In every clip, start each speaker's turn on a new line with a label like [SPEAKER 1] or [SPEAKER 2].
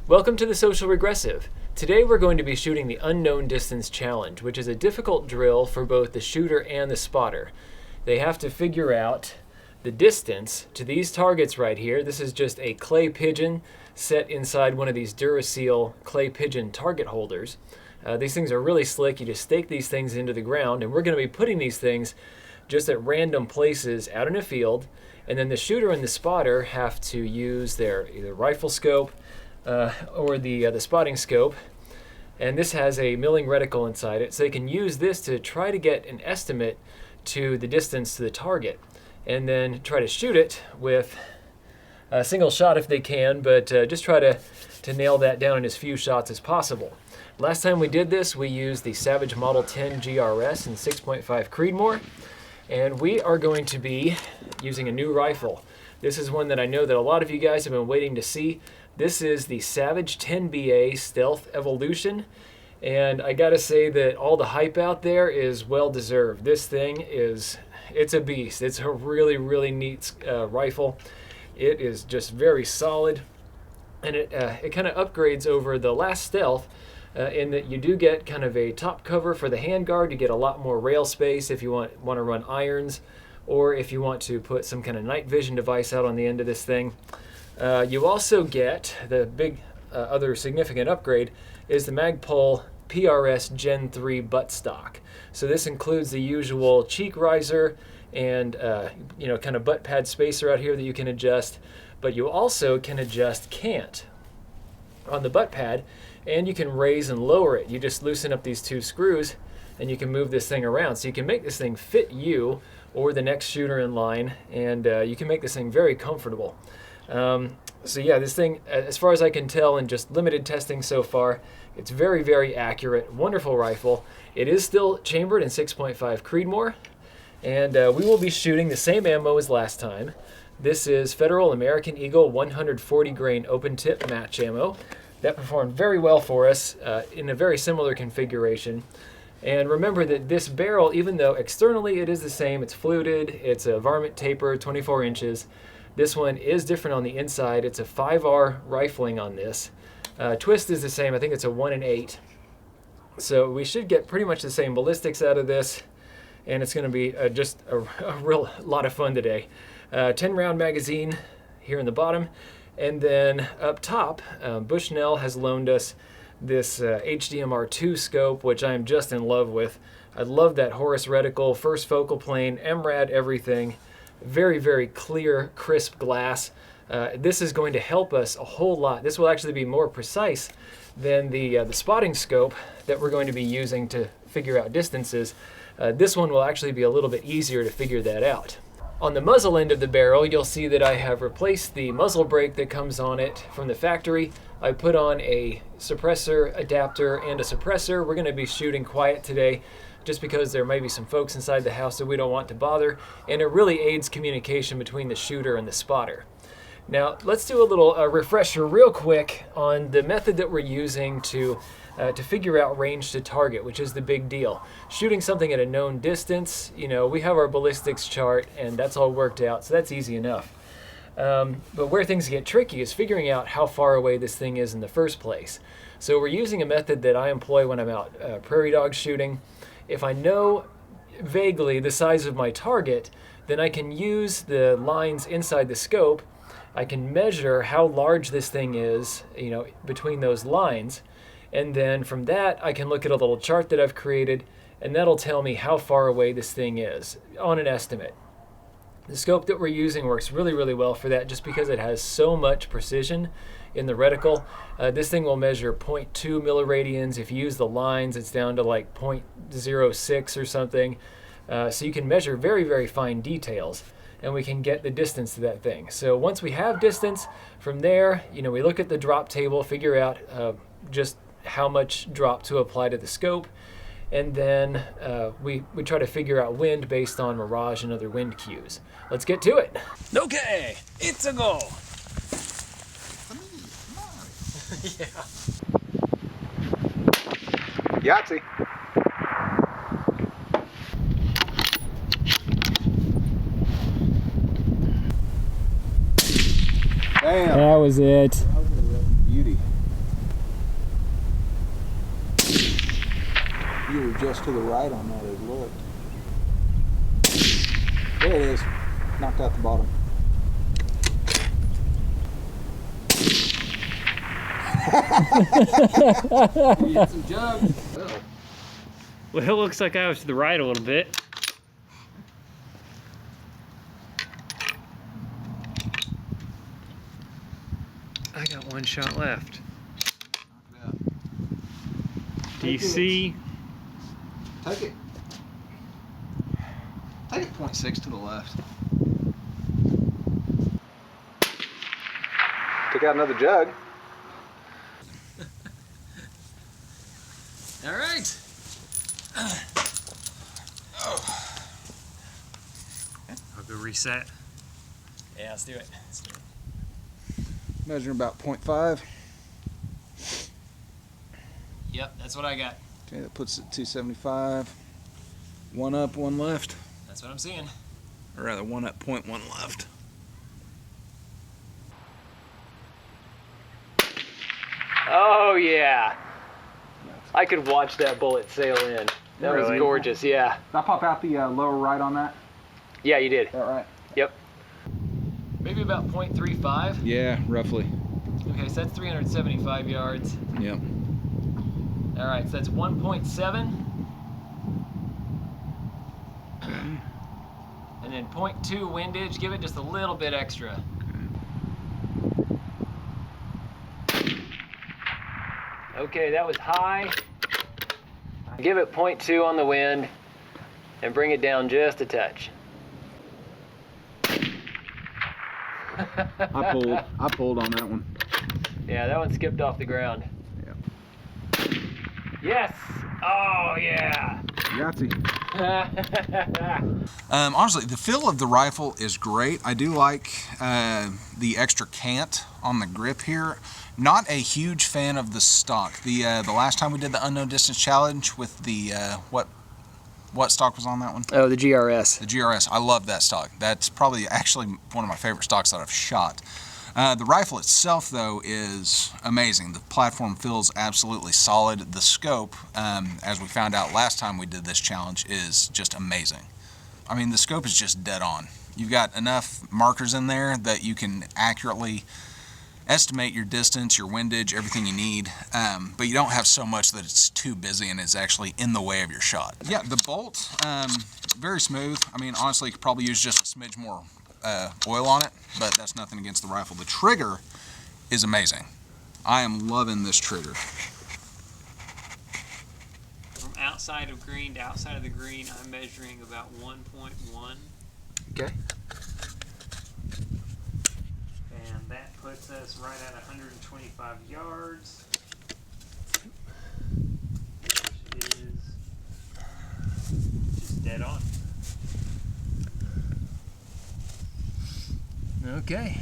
[SPEAKER 1] Welcome to the Social Regressive. Today we're going to be shooting the Unknown Distance Challenge, which is a difficult drill for both the shooter and the spotter. They have to figure out the distance to these targets right here. This is just a clay pigeon set inside one of these Duraseal clay pigeon target holders. These things are really slick. You just stake these things into the ground, and we're going to be putting these things just at random places out in a field, and then the shooter and the spotter have to use their either rifle scope or the spotting scope, and this has a milling reticle inside it, so they can use this to try to get an estimate to the distance to the target, and then try to shoot it with a single shot if they can, but just try to nail that down in as few shots as possible. Last time we did this, we used the Savage Model 10 GRS and 6.5 Creedmoor, and we are going to be using a new rifle. This is one that I know that a lot of you guys have been waiting to see. This is the Savage 10BA Stealth Evolution, and I gotta say that all the hype out there is well deserved. This thing it's a beast. It's a really, really neat rifle. It is just very solid, and it kind of upgrades over the last Stealth in that you do get kind of a top cover for the handguard. You get a lot more rail space if you want to run irons, or if you want to put some kind of night vision device out on the end of this thing. You also get the big other significant upgrade is the Magpul PRS Gen-3 Buttstock. So this includes the usual cheek riser and kind of butt pad spacer out here that you can adjust, but you also can adjust cant on the butt pad, and you can raise and lower it. You just loosen up these two screws and you can move this thing around. So you can make this thing fit you or the next shooter in line, and you can make this thing very comfortable. So yeah, this thing, as far as I can tell in just limited testing so far, it's very, very accurate, wonderful rifle. It is still chambered in 6.5 Creedmoor, and we will be shooting the same ammo as last time. This is Federal American Eagle 140 grain open tip match ammo. That performed very well for us in a very similar configuration. And remember that this barrel, even though externally it is the same, it's fluted, it's a varmint taper, 24 inches, this one is different on the inside. It's a 5R rifling on this. Twist is the same. I think it's a 1 8. So we should get pretty much the same ballistics out of this, and it's going to be just a real lot of fun today. 10-round magazine here in the bottom, and then up top, Bushnell has loaned us this hdmr-ii scope, which I am just in love with. I love that Horus reticle, first focal plane, MRAD, everything. Very, very clear, crisp glass. This is going to help us a whole lot. This will actually be more precise than the spotting scope that we're going to be using to figure out distances. This one will actually be a little bit easier to figure that out. On the muzzle end of the barrel, you'll see that I have replaced the muzzle brake that comes on it from the factory. I put on a suppressor adapter and a suppressor. We're going to be shooting quiet today, just because there may be some folks inside the house that we don't want to bother, and it really aids communication between the shooter and the spotter. Now, let's do a little refresher real quick on the method that we're using to figure out range to target, which is the big deal. Shooting something at a known distance, we have our ballistics chart, and that's all worked out, so that's easy enough. But where things get tricky is figuring out how far away this thing is in the first place. So we're using a method that I employ when I'm out prairie dog shooting. If I know vaguely the size of my target, then I can use the lines inside the scope. I can measure how large this thing is, between those lines. And then from that, I can look at a little chart that I've created, and that'll tell me how far away this thing is on an estimate. The scope that we're using works really, really well for that, just because it has so much precision in the reticle. This thing will measure 0.2 milliradians. If you use the lines, it's down to like 0.06 or something. So you can measure very, very fine details, and we can get the distance to that thing. So once we have distance, from there, we look at the drop table, figure out just how much drop to apply to the scope, and then we try to figure out wind based on mirage and other wind cues. Let's get to it.
[SPEAKER 2] Okay, it's a go.
[SPEAKER 1] Yeah.
[SPEAKER 3] Yahtzee. Damn.
[SPEAKER 1] That was it.
[SPEAKER 3] Beauty. You were just to the right on that, it looked. There it is. Knocked out the bottom.
[SPEAKER 1] You had some jugs. Oh.
[SPEAKER 4] Well, it looks like I was to the right a little bit. I got one shot left. Do you see?
[SPEAKER 3] Take it. Take it 0.6 to the left. Took out another jug.
[SPEAKER 1] All right.
[SPEAKER 4] I'll go reset.
[SPEAKER 1] Yeah, let's do it.
[SPEAKER 3] Measuring about 0.5.
[SPEAKER 1] Yep, that's what I got.
[SPEAKER 3] Okay, that puts it at 275. One up, one left.
[SPEAKER 1] That's what I'm seeing.
[SPEAKER 3] Or rather, one up, 0.1 left.
[SPEAKER 1] Oh yeah. I could watch that bullet sail in. That was
[SPEAKER 4] Really?
[SPEAKER 1] gorgeous, yeah.
[SPEAKER 3] Did I pop out the lower right on that?
[SPEAKER 1] Yeah, you did.
[SPEAKER 3] Is that right?
[SPEAKER 1] Yep. Maybe about 0.35.
[SPEAKER 3] Yeah, roughly.
[SPEAKER 1] Okay, so that's 375 yards.
[SPEAKER 3] Yep.
[SPEAKER 1] All right, so that's 1.7. And then 0.2 windage. Give it just a little bit extra. Okay, that was high. Give it 0.2 on the wind and bring it down just a touch.
[SPEAKER 3] I pulled on that one.
[SPEAKER 1] Yeah, that one skipped off the ground.
[SPEAKER 3] Yeah.
[SPEAKER 1] Yes! Oh, yeah!
[SPEAKER 3] Yahtzee.
[SPEAKER 5] Honestly, the feel of the rifle is great. I do like the extra cant on the grip here. Not a huge fan of the stock. The last time we did the unknown distance challenge with the what stock was on that one?
[SPEAKER 1] Oh, the GRS.
[SPEAKER 5] The GRS. I love that stock. That's probably actually one of my favorite stocks that I've shot. The rifle itself, though, is amazing. The platform feels absolutely solid. The scope, as we found out last time we did this challenge, is just amazing. I mean, the scope is just dead on. You've got enough markers in there that you can accurately estimate your distance, your windage, everything you need, but you don't have so much that it's too busy and is actually in the way of your shot. Yeah, the bolt, very smooth. I mean, honestly, you could probably use just a smidge more oil on it, but that's nothing against the rifle. The trigger is amazing. I am loving this trigger.
[SPEAKER 4] From outside of green to outside of the green, I'm measuring about 1.1.
[SPEAKER 1] Okay.
[SPEAKER 4] And that puts us right at 125 yards. Which is just dead on.
[SPEAKER 1] Okay.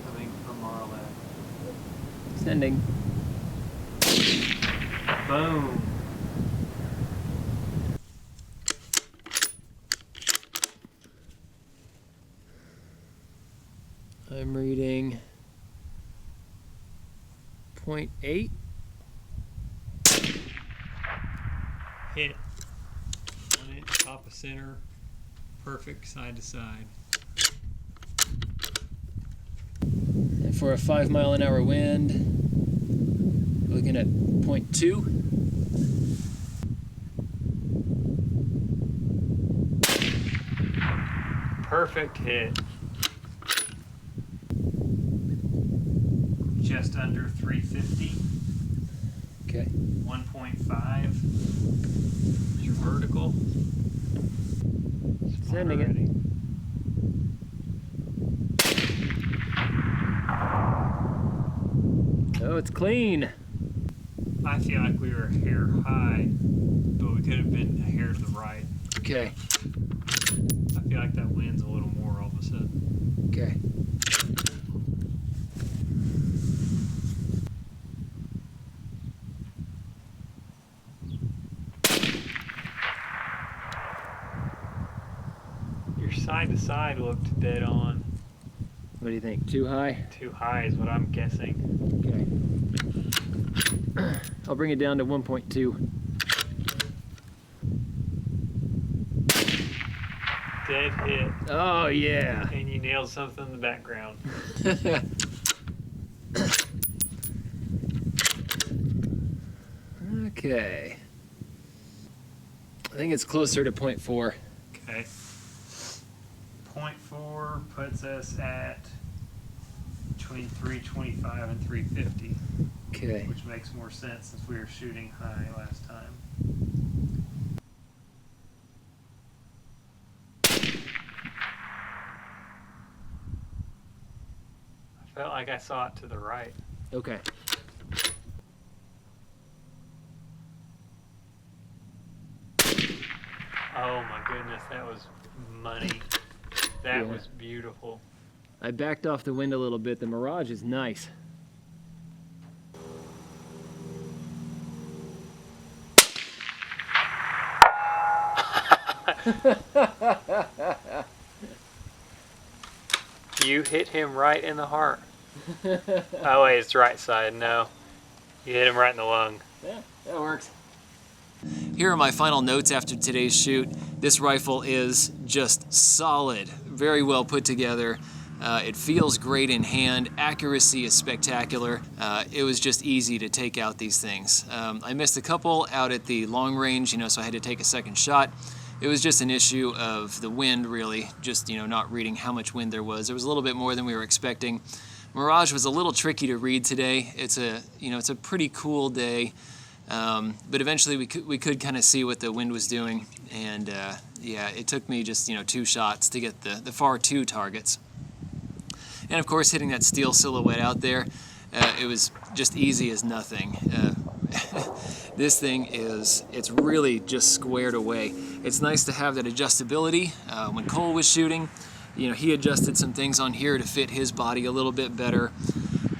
[SPEAKER 4] Coming from our left.
[SPEAKER 1] Sending.
[SPEAKER 4] Boom.
[SPEAKER 1] I'm reading 0.8.
[SPEAKER 4] Hit. 1 inch top of center. Perfect side to side.
[SPEAKER 1] And for a 5 mile an hour wind, looking at 0.2.
[SPEAKER 4] Perfect hit. Just under 350.
[SPEAKER 1] Okay.
[SPEAKER 4] 1.5. Is your vertical.
[SPEAKER 1] Sending it. Oh, it's clean.
[SPEAKER 4] I feel like we were a hair high, but we could have been a hair to the right.
[SPEAKER 1] Okay.
[SPEAKER 4] I feel like that wind's a little more all of a sudden.
[SPEAKER 1] Okay.
[SPEAKER 4] Your side to side looked dead on.
[SPEAKER 1] What do you think? Too high?
[SPEAKER 4] Too high is what I'm guessing.
[SPEAKER 1] Okay. I'll bring it down to 1.2.
[SPEAKER 4] Dead hit.
[SPEAKER 1] Oh yeah.
[SPEAKER 4] And you nailed something in the background.
[SPEAKER 1] Okay. I think it's closer to 0.4.
[SPEAKER 4] Okay. 0.4 puts us at between 325 and 350.
[SPEAKER 1] Okay.
[SPEAKER 4] Which makes more sense since we were shooting high last time. I felt like I saw it to the right.
[SPEAKER 1] Okay.
[SPEAKER 4] Oh my goodness, that was money. That
[SPEAKER 1] Yeah.
[SPEAKER 4] was beautiful.
[SPEAKER 1] I backed off the wind a little bit. The Mirage is nice.
[SPEAKER 4] You hit him right in the heart. Oh wait, it's right side. No. You hit him right in the lung.
[SPEAKER 1] Yeah, that works. Here are my final notes after today's shoot. This rifle is just solid, very well put together. It feels great in hand. Accuracy is spectacular. It was just easy to take out these things. I missed a couple out at the long range, so I had to take a second shot. It was just an issue of the wind, really, just not reading how much wind there was. There was a little bit more than we were expecting. Mirage was a little tricky to read today. It's a pretty cool day, but eventually we could kind of see what the wind was doing, and yeah, it took me just 2 shots to get the far 2 targets. And of course, hitting that steel silhouette out there, it was just easy as nothing. This thing it's really just squared away. It's nice to have that adjustability. When Cole was shooting, he adjusted some things on here to fit his body a little bit better.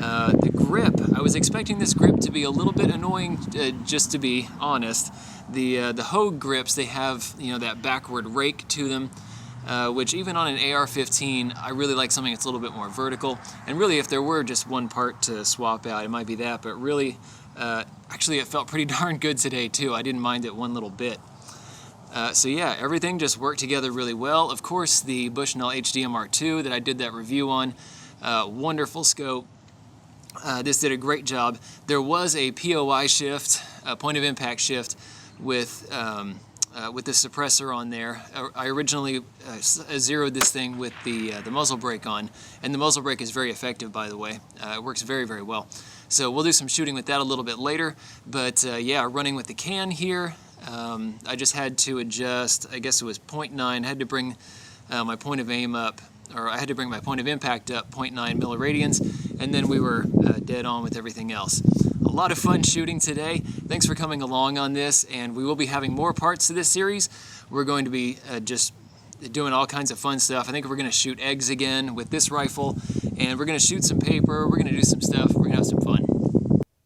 [SPEAKER 1] The grip, I was expecting this grip to be a little bit annoying, just to be honest. The Hogue grips, they have that backward rake to them, which even on an AR-15, I really like something that's a little bit more vertical. And really, if there were just one part to swap out, it might be that. But really, actually, it felt pretty darn good today too. I didn't mind it one little bit. So yeah, everything just worked together really well. Of course, the Bushnell hdmr-ii that I did that review on, wonderful scope. This did a great job. There was a POI shift, a point of impact shift, with the suppressor on there. I originally zeroed this thing with the muzzle brake on, and the muzzle brake is very effective, by the way. It works very, very well. So we'll do some shooting with that a little bit later, but yeah, running with the can here, I just had to adjust, I guess it was 0.9, I had to bring my point of aim up, or I had to bring my point of impact up 0.9 milliradians, and then we were dead on with everything else. A lot of fun shooting today. Thanks for coming along on this, and we will be having more parts to this series. We're going to be just doing all kinds of fun stuff. I think we're going to shoot eggs again with this rifle, and we're going to shoot some paper, we're going to do some stuff, we're going to have some fun.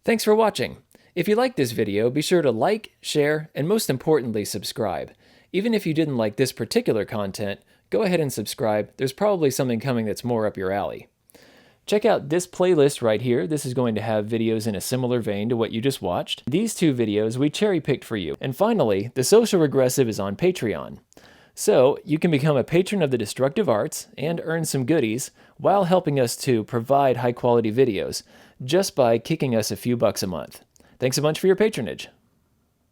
[SPEAKER 1] Thanks for watching. If you liked this video, be sure to like, share, and most importantly, subscribe. Even if you didn't like this particular content, go ahead and subscribe. There's probably something coming that's more up your alley. Check out this playlist right here. This is going to have videos in a similar vein to what you just watched. These 2 videos we cherry-picked for you. And finally, The Social Regressive is on Patreon. So you can become a patron of the Destructive Arts and earn some goodies while helping us to provide high-quality videos just by kicking us a few bucks a month. Thanks a bunch for your patronage.